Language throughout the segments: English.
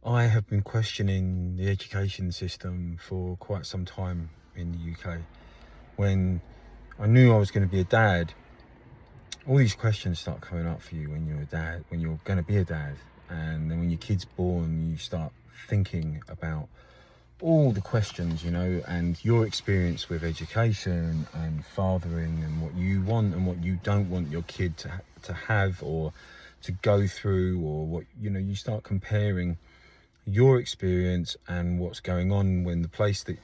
I have been questioning the education system for quite some time in the UK. When I knew I was going to be a dad, all these questions start coming up for you when you're a dad, when you're going to be a dad. And then when your kid's born, you start thinking about all the questions, and your experience with education and fathering, and what you want and what you don't want your kid to have or to go through, or what, you start comparing your experience and what's going on when the place that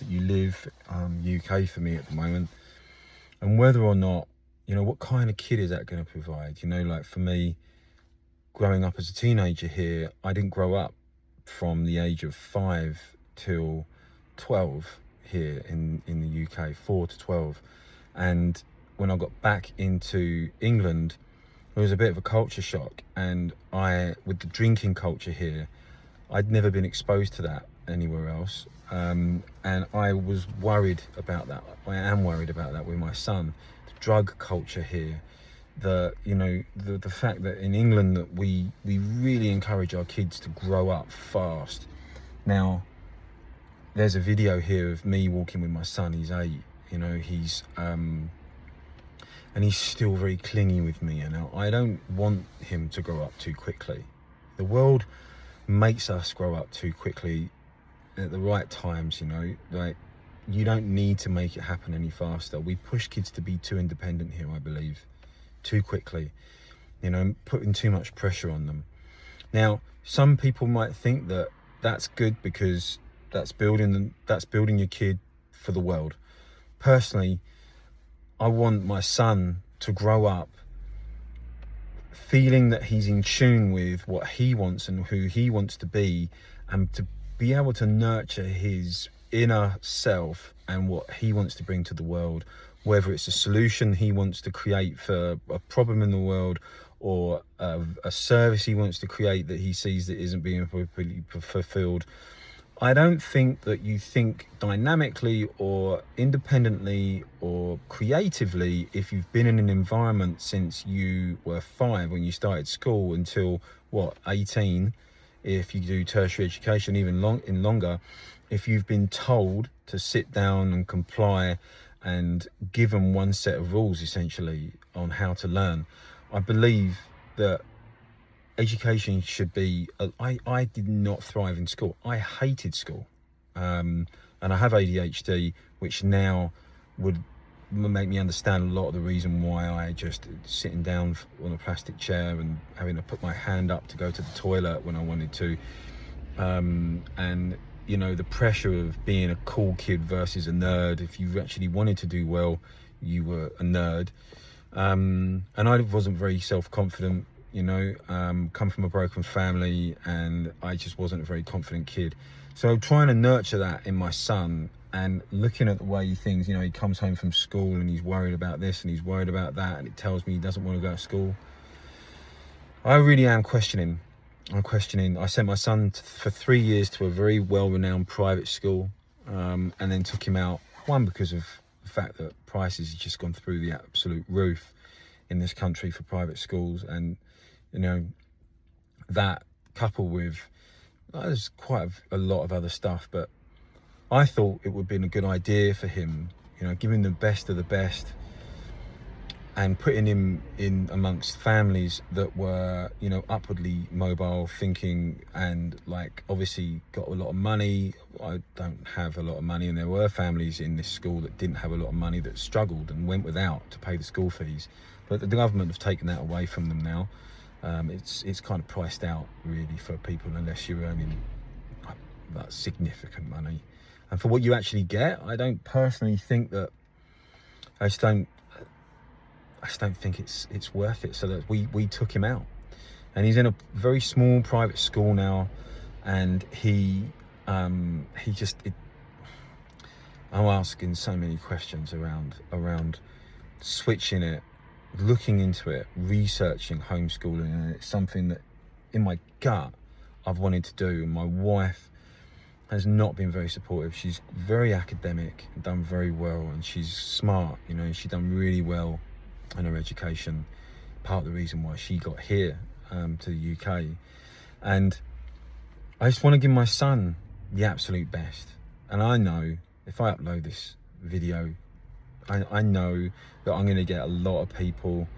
you live, UK for me at the moment, and whether or not, what kind of kid is that going to provide. Like for me, growing up as a teenager here, I didn't grow up from the age of 5 till 12 here in the UK, 4 to 12. And when I got back into England, it was a bit of a culture shock. And with the drinking culture here, I'd never been exposed to that anywhere else. And I was worried about that. I am worried about that with my son. The drug culture here, the fact that in England that we really encourage our kids to grow up fast. Now, there's a video here of me walking with my son. He's 8. He's and he's still very clingy with me. I don't want him to grow up too quickly. The world makes us grow up too quickly at the right times. Like, you don't need to make it happen any faster. We push kids to be too independent here, I believe, too quickly, putting too much pressure on them. Now, some people might think that that's good because that's building your kid for the world. Personally, I want my son to grow up feeling that he's in tune with what he wants and who he wants to be, and to be able to nurture his inner self and what he wants to bring to the world, whether it's a solution he wants to create for a problem in the world, or a service he wants to create that he sees that isn't being fulfilled. I don't think that you think dynamically or independently or creatively if you've been in an environment since you were 5 when you started school until 18, if you do tertiary education even longer, if you've been told to sit down and comply and given one set of rules essentially on how to learn. I believe that education should be, I did not thrive in school. I hated school. And I have ADHD, which now would make me understand a lot of the reason why I just sitting down on a plastic chair and having to put my hand up to go to the toilet when I wanted to. And the pressure of being a cool kid versus a nerd. If you actually wanted to do well, you were a nerd. And I wasn't very self-confident, come from a broken family, and I just wasn't a very confident kid. So trying to nurture that in my son, and looking at the way things, he comes home from school and he's worried about this and he's worried about that, and it tells me he doesn't want to go to school. I really am questioning. I sent my son for 3 years to a very well-renowned private school, and then took him out, one, because of the fact that prices have just gone through the absolute roof in this country for private schools. And that coupled with there's quite a lot of other stuff, but I thought it would have been a good idea for him, giving the best of the best and putting him in amongst families that were, upwardly mobile thinking, and obviously got a lot of money. I don't have a lot of money, and there were families in this school that didn't have a lot of money, that struggled and went without to pay the school fees. But the government have taken that away from them now. It's kind of priced out really for people, unless you're earning that significant money. And for what you actually get, I don't personally think that, I just don't think it's worth it. So that we took him out, and he's in a very small private school now, and I'm asking so many questions around switching it, looking into it, researching homeschooling, and it's something that in my gut I've wanted to do. My wife has not been very supportive. She's very academic, done very well, and she's smart, she's done really well in her education, part of the reason why she got here to the UK. And I just want to give my son the absolute best. And I know if I upload this video, I know that I'm going to get a lot of people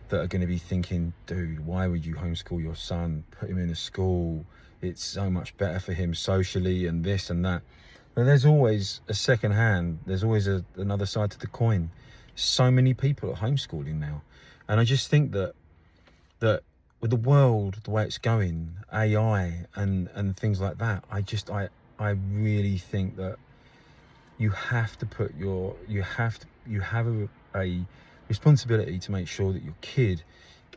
that are going to be thinking, dude, why would you homeschool your son? Put him in a school. It's so much better for him socially and this and that. But there's always a second hand. There's always another side to the coin. So many people are homeschooling now. And I just think that with the world, the way it's going, AI and things like that, I really think that you have to put you have a responsibility to make sure that your kid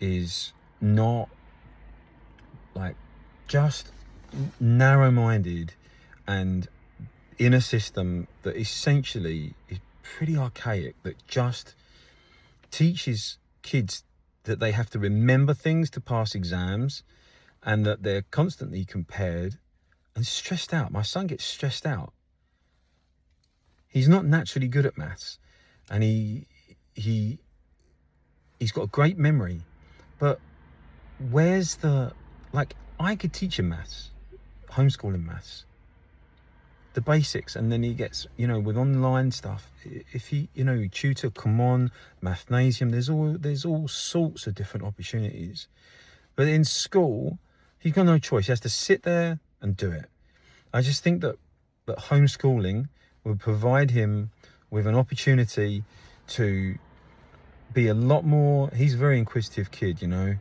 is not like just narrow-minded and in a system that essentially is pretty archaic, that just teaches kids that they have to remember things to pass exams and that they're constantly compared and stressed out. My son gets stressed out. He's not naturally good at maths, and he's got a great memory, but where's I could teach him maths, homeschooling maths, the basics, and then he gets, with online stuff, if he, tutor, come on, mathnasium, there's all sorts of different opportunities. But in school, he's got no choice. He has to sit there and do it. I just think that homeschooling would provide him with an opportunity to be a lot more, he's a very inquisitive kid, to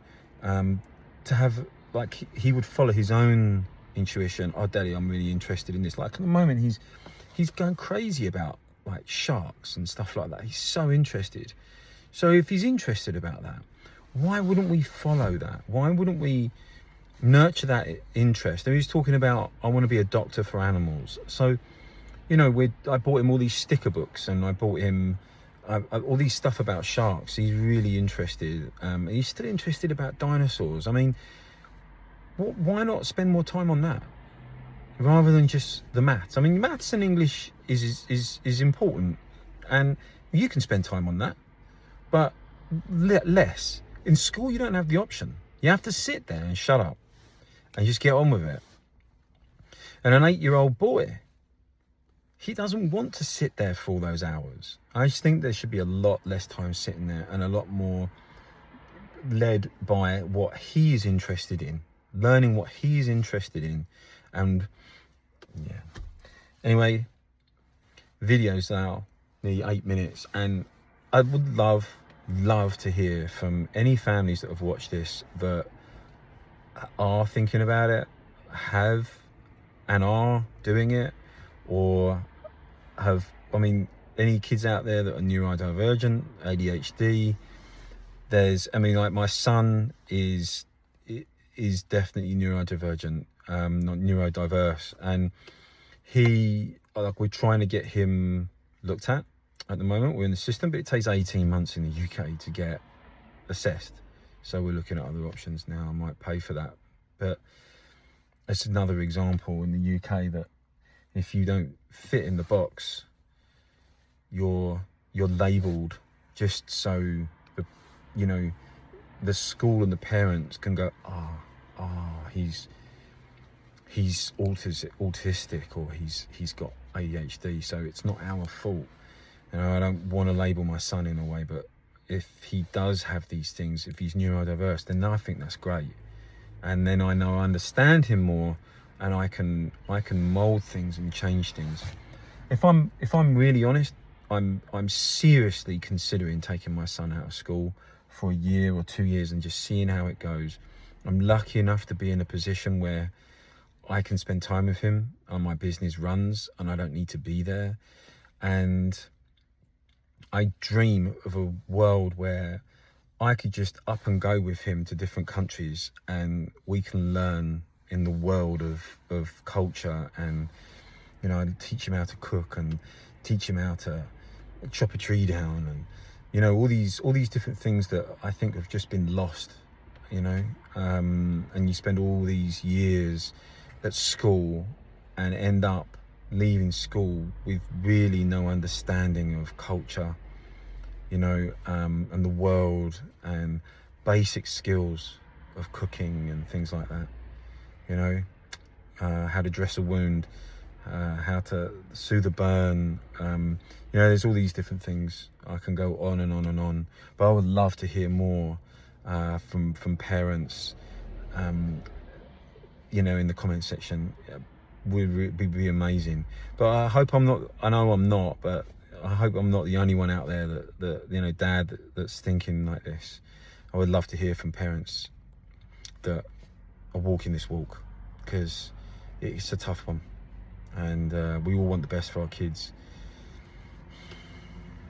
have, he would follow his own intuition. Oh, daddy, I'm really interested in this. Like at the moment, he's going crazy about like sharks and stuff like that. He's so interested. So if he's interested about that, why wouldn't we follow that? Why wouldn't we nurture that interest? And he's talking about, I want to be a doctor for animals. So, I bought him all these sticker books, and I bought him all these stuff about sharks. He's really interested. He's still interested about dinosaurs. I mean, why not spend more time on that rather than just the maths? I mean, maths and English is important, and you can spend time on that, but less. In school, you don't have the option. You have to sit there and shut up and just get on with it. And an 8-year-old boy, he doesn't want to sit there for all those hours. I just think there should be a lot less time sitting there and a lot more led by what he is interested in, learning what he is interested in. And yeah, anyway, videos now nearly 8 minutes, and I would love to hear from any families that have watched this that are thinking about it, have and are doing it, or have, any kids out there that are neurodivergent, ADHD. Like my son is definitely neurodivergent, not neurodiverse, and we're trying to get him looked at the moment. We're in the system, but it takes 18 months in the UK to get assessed. So we're looking at other options now. I might pay for that, but it's another example in the UK that if you don't fit in the box, you're labelled, just so the school and the parents can go, he's autistic, or he's got ADHD, so it's not our fault. I don't want to label my son in a way, but if he does have these things, if he's neurodiverse, then I think that's great. And then I know I understand him more, and I can mold things and change things. If I'm really honest, I'm seriously considering taking my son out of school for a year or 2 years and just seeing how it goes. I'm lucky enough to be in a position where I can spend time with him and my business runs, and I don't need to be there. And I dream of a world where I could just up and go with him to different countries, and we can learn in the world of culture, and teach him how to cook and teach him how to chop a tree down, and all these different things that I think have just been lost. And you spend all these years at school and end up leaving school with really no understanding of culture, and the world, and basic skills of cooking and things like that. how to dress a wound, how to soothe a burn. There's all these different things. I can go on and on and on, but I would love to hear more from parents. In the comment section would be amazing. But I hope I'm not. I know I'm not, but I hope I'm not the only one out there that dad that's thinking like this. I would love to hear from parents that are walking this walk, because it's a tough one, and we all want the best for our kids.